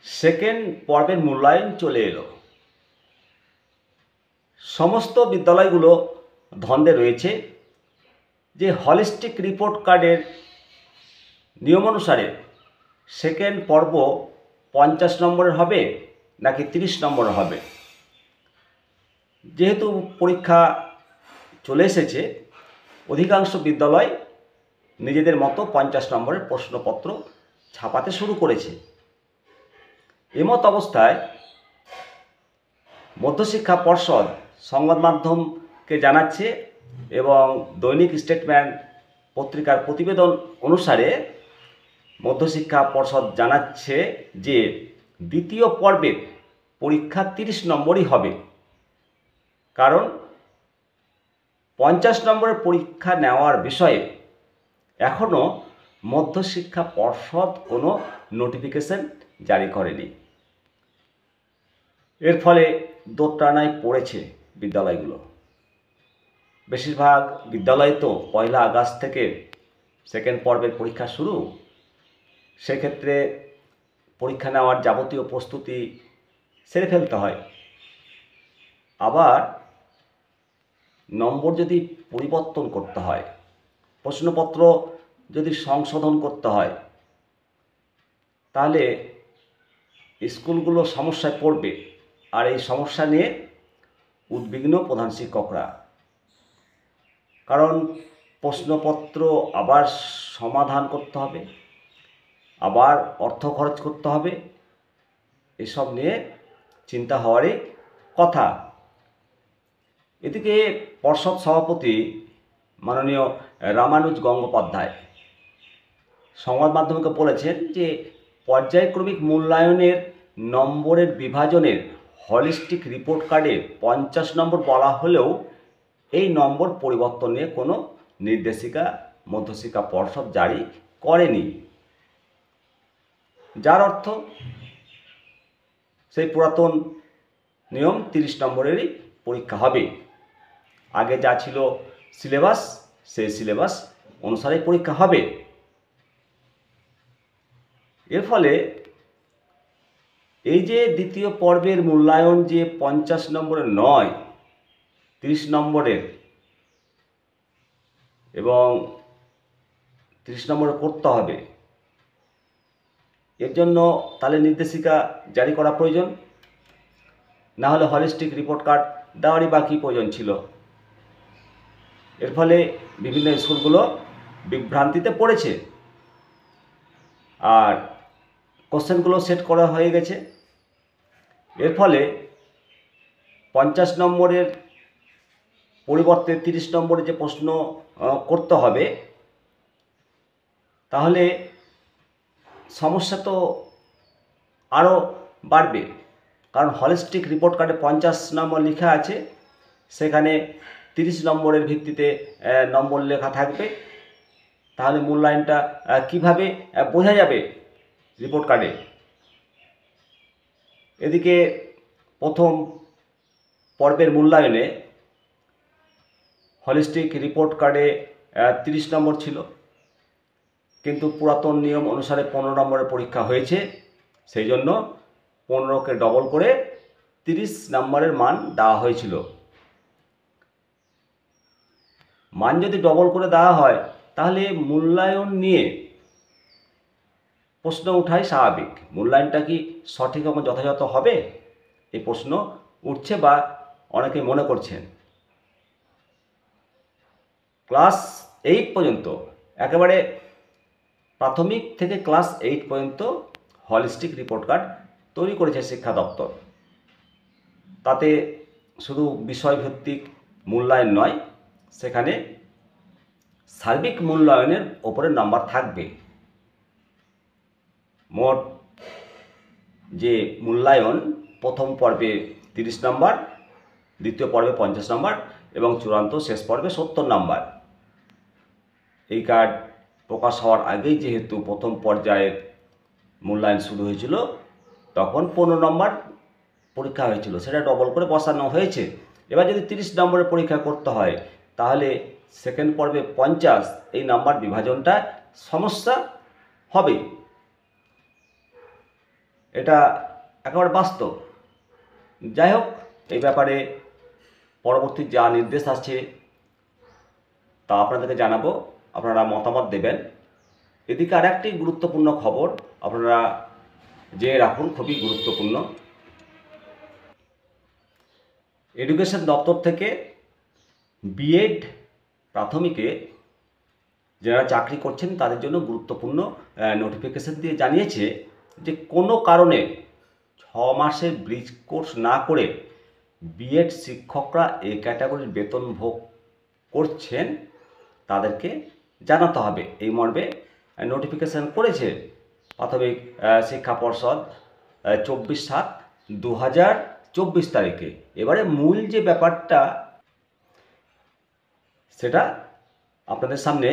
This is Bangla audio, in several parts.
সেকেন্ড পর্বের মূল্যায়ন চলে এলো। সমস্ত বিদ্যালয়গুলো ধন্দে রয়েছে যে হলিস্টিক রিপোর্ট কার্ডের নিয়ম অনুসারে সেকেন্ড পর্ব 50 নম্বরের হবে নাকি 30 নম্বরের হবে। যেহেতু পরীক্ষা চলে এসেছে, অধিকাংশ বিদ্যালয় নিজেদের মতো 50 নম্বরের প্রশ্নপত্র ছাপাতে শুরু করেছে। এমত অবস্থায় মধ্যশিক্ষা পর্ষদ সংবাদ মাধ্যমকে জানাচ্ছে এবং দৈনিক স্টেটমেন্ট পত্রিকার প্রতিবেদন অনুসারে মধ্যশিক্ষা পর্ষদ জানাচ্ছে যে দ্বিতীয় পর্বের পরীক্ষা 30 নম্বরই হবে। কারণ 50 নম্বরের পরীক্ষা নেওয়ার বিষয়ে এখনও মধ্যশিক্ষা পর্ষদ কোনো নোটিফিকেশন জারি করেনি। এর ফলে দোটানায় পড়েছে বিদ্যালয়গুলো। বেশিরভাগ বিদ্যালয় তো 1 আগস্ট থেকে সেকেন্ড পর্বের পরীক্ষা শুরু। সেক্ষেত্রে পরীক্ষা নেওয়ার যাবতীয় প্রস্তুতি সেরে ফেলতে হয়। আবার নম্বর যদি পরিবর্তন করতে হয়, প্রশ্নপত্র যদি সংশোধন করতে হয়, তাহলে স্কুলগুলো সমস্যায় পড়বে। আর এই সমস্যা নিয়ে উদ্বিগ্ন প্রধান শিক্ষকরা। কারণ প্রশ্নপত্র আবার সমাধান করতে হবে, আবার অর্থ খরচ করতে হবে, এসব নিয়ে চিন্তা হওয়ারই কথা। এদিকে পর্ষদ সভাপতি মাননীয় রামানুজ গঙ্গোপাধ্যায় সংবাদ মাধ্যমকে বলেছেন যে পর্যায়ক্রমিক মূল্যায়নের নম্বরের বিভাজনের হলিস্টিক রিপোর্ট কার্ডে 50 নম্বর বলা হলেও এই নম্বর পরিবর্তন নিয়ে কোনো নির্দেশিকা মধ্যশিক্ষা পর্ষদ জারি করেনি। যার অর্থ সেই পুরাতন নিয়ম 30 নম্বরেরই পরীক্ষা হবে। আগে যা ছিল সিলেবাস, সেই সিলেবাস অনুসারে পরীক্ষা হবে। এর ফলে এই যে দ্বিতীয় পর্বের মূল্যায়ন যে 50 নম্বরের নয়, 30 নম্বরের এবং 30 নম্বরে করতে হবে, এর জন্য তাহলে নির্দেশিকা জারি করা প্রয়োজন। না হলে হলিস্টিক রিপোর্ট কার্ড দেওয়ারই বাকি প্রয়োজন ছিল। এর ফলে বিভিন্ন স্কুলগুলো বিভ্রান্তিতে পড়েছে। আর কোশ্চেনগুলো সেট করা হয়ে গেছে। এর ফলে 50 নম্বরের পরিবর্তে 30 নম্বরে যে প্রশ্ন করতে হবে, তাহলে সমস্যা তো আরও বাড়বে। কারণ হলিস্টিক রিপোর্ট কার্ডে 50 নম্বর লেখা আছে, সেখানে 30 নম্বরের ভিত্তিতে নম্বর লেখা থাকবে। তাহলে মূল্যায়নটা কিভাবে বোঝা যাবে রিপোর্ট কার্ডে? এদিকে প্রথম পর্বের মূল্যায়নে হলিস্টিক রিপোর্ট কার্ডে 30 নম্বর ছিল, কিন্তু পুরাতন নিয়ম অনুসারে 15 নম্বরের পরীক্ষা হয়েছে। সেই জন্য 15কে ডবল করে 30 নম্বরের মান দেওয়া হয়েছিল। মান যদি ডবল করে দেওয়া হয়, তাহলে মূল্যায়ন নিয়ে প্রশ্ন ওঠাই স্বাভাবিক। মূল্যায়নটা কি সঠিক এবং যথাযথ হবে, এই প্রশ্ন উঠছে বা অনেকে মনে করছেন। ক্লাস 8 পর্যন্ত, একেবারে প্রাথমিক থেকে ক্লাস 8 পর্যন্ত হলিস্টিক রিপোর্ট কার্ড তৈরি করেছে শিক্ষা দপ্তর। তাতে শুধু বিষয়ভিত্তিক মূল্যায়ন নয়, সেখানে সার্বিক মূল্যায়নের ওপরে নাম্বার থাকবে। মোট যে মূল্যায়ন, প্রথম পর্বে 30 নম্বর, দ্বিতীয় পর্বে 50 নম্বর এবং চূড়ান্ত শেষ পর্বে 70 নম্বর। এই কার্ড প্রকাশ হওয়ার আগেই যেহেতু প্রথম পর্যায়ের মূল্যায়ন শুরু হয়েছিল, তখন 15 নম্বর পরীক্ষা হয়েছিল, সেটা ডবল করে বসানো হয়েছে। এবার যদি 30 নম্বরের পরীক্ষা করতে হয়, তাহলে সেকেন্ড পর্বে 50, এই নাম্বার বিভাজনটা সমস্যা হবে। এটা একেবারে বাস্তব। যাই হোক, এই ব্যাপারে পরবর্তী যা নির্দেশ আসছে তা আপনাদেরকে জানাবো, আপনারা মতামত দেবেন। এদিকে আর একটি গুরুত্বপূর্ণ খবর আপনারা জেনে রাখুন, খুবই গুরুত্বপূর্ণ। এডুকেশন দপ্তর থেকে বিএড প্রাথমিকে যারা চাকরি করছেন তাদের জন্য গুরুত্বপূর্ণ নোটিফিকেশন দিয়ে জানিয়েছে যে কোনো কারণে 6 মাসের ব্রিজ কোর্স না করে বিএড শিক্ষকরা এই ক্যাটাগরির বেতন ভোগ করছেন তাদেরকে জানাতে হবে। এই মর্মে নোটিফিকেশন করেছে প্রাথমিক শিক্ষা পর্ষদ 24/7/2024 তারিখে। এবারে মূল যে ব্যাপারটা সেটা আপনাদের সামনে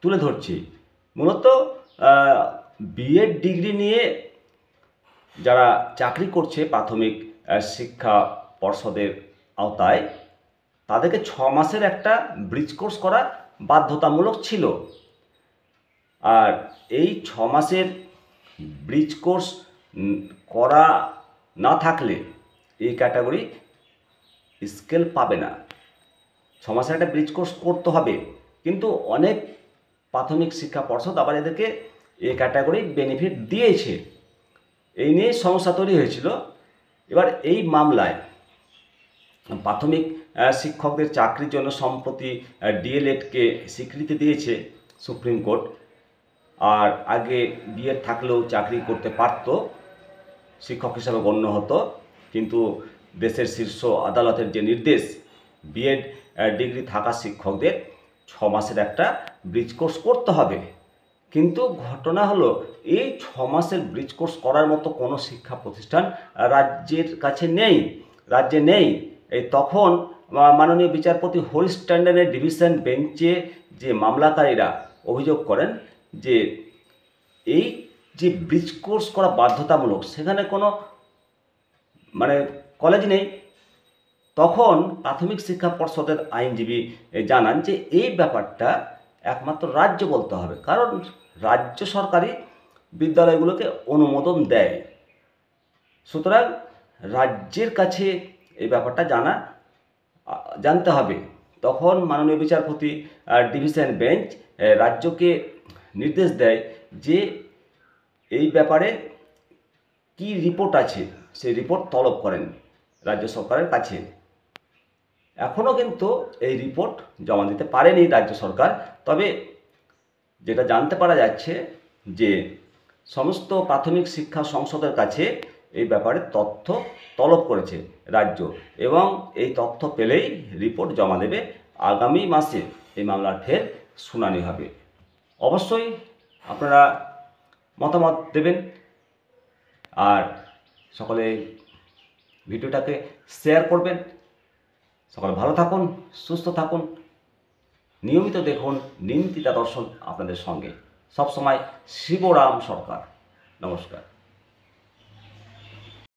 তুলে ধরছি। মূলত বিএড ডিগ্রি নিয়ে যারা চাকরি করছে প্রাথমিক শিক্ষা পর্ষদের আওতায় তাদেরকে 6 মাসের একটা ব্রিজ কোর্স করা বাধ্যতামূলক ছিল। আর এই 6 মাসের ব্রিজ কোর্স করা না থাকলে এই ক্যাটাগরি স্কেল পাবে না। 6 মাসের একটা ব্রিজ কোর্স করতে হবে, কিন্তু অনেক প্রাথমিক শিক্ষা পর্ষদ আবার এদেরকে এই ক্যাটাগরি বেনিফিট দিয়েছে। এই নিয়ে সমস্যা তৈরি হয়েছিল। এবার এই মামলায় প্রাথমিক শিক্ষকদের চাকরির জন্য সম্প্রতি ডিএলএডকে স্বীকৃতি দিয়েছে সুপ্রিম কোর্ট। আর আগে বিএড থাকলেও চাকরি করতে পারত, শিক্ষক হিসাবে গণ্য হতো, কিন্তু দেশের শীর্ষ আদালতের যে নির্দেশ বিএড ডিগ্রি থাকা শিক্ষকদের 6 মাসের একটা ব্রিজ কোর্স করতে হবে। কিন্তু ঘটনা হলো এই 6 মাসের ব্রিজ কোর্স করার মতো কোনো শিক্ষা প্রতিষ্ঠান রাজ্যে নেই। এই তখন মাননীয় বিচারপতি হরিশ ট্যান্ডনের ডিভিশন বেঞ্চে যে মামলাকারীরা অভিযোগ করেন যে এই যে ব্রিজ কোর্স করা বাধ্যতামূলক, সেখানে কোনো কলেজ নেই। তখন প্রাথমিক শিক্ষা পর্ষদের আইনজীবী জানান যে এই ব্যাপারটা একমাত্র রাজ্য বলতে হবে, কারণ রাজ্য সরকারি বিদ্যালয়গুলোকে অনুমোদন দেয়। সুতরাং রাজ্যের কাছে এই ব্যাপারটা জানতে হবে। তখন মাননীয় বিচারপতি ডিভিশন বেঞ্চ রাজ্যকে নির্দেশ দেয় যে এই ব্যাপারে কি রিপোর্ট আছে সেই রিপোর্ট তলব করেন রাজ্য সরকারের কাছে। এখনও কিন্তু এই রিপোর্ট জমা দিতে পারেনি রাজ্য সরকার। তবে যেটা জানতে পারা যাচ্ছে যে সমস্ত প্রাথমিক শিক্ষা সংসদের কাছে এই ব্যাপারে তথ্য তলব করেছে রাজ্য, এবং এই তথ্য পেলেই রিপোর্ট জমা দেবে। আগামী মাসে এই মামলার ফের শুনানি হবে। অবশ্যই আপনারা মতামত দেবেন, আর সকলে ভিডিওটাকে শেয়ার করবেন। সকলে ভালো থাকুন, সুস্থ থাকুন, নিয়মিত দেখুন নিমতিতা দর্শন আপনাদের সঙ্গে সবসময় শিবরাম সরকার। নমস্কার।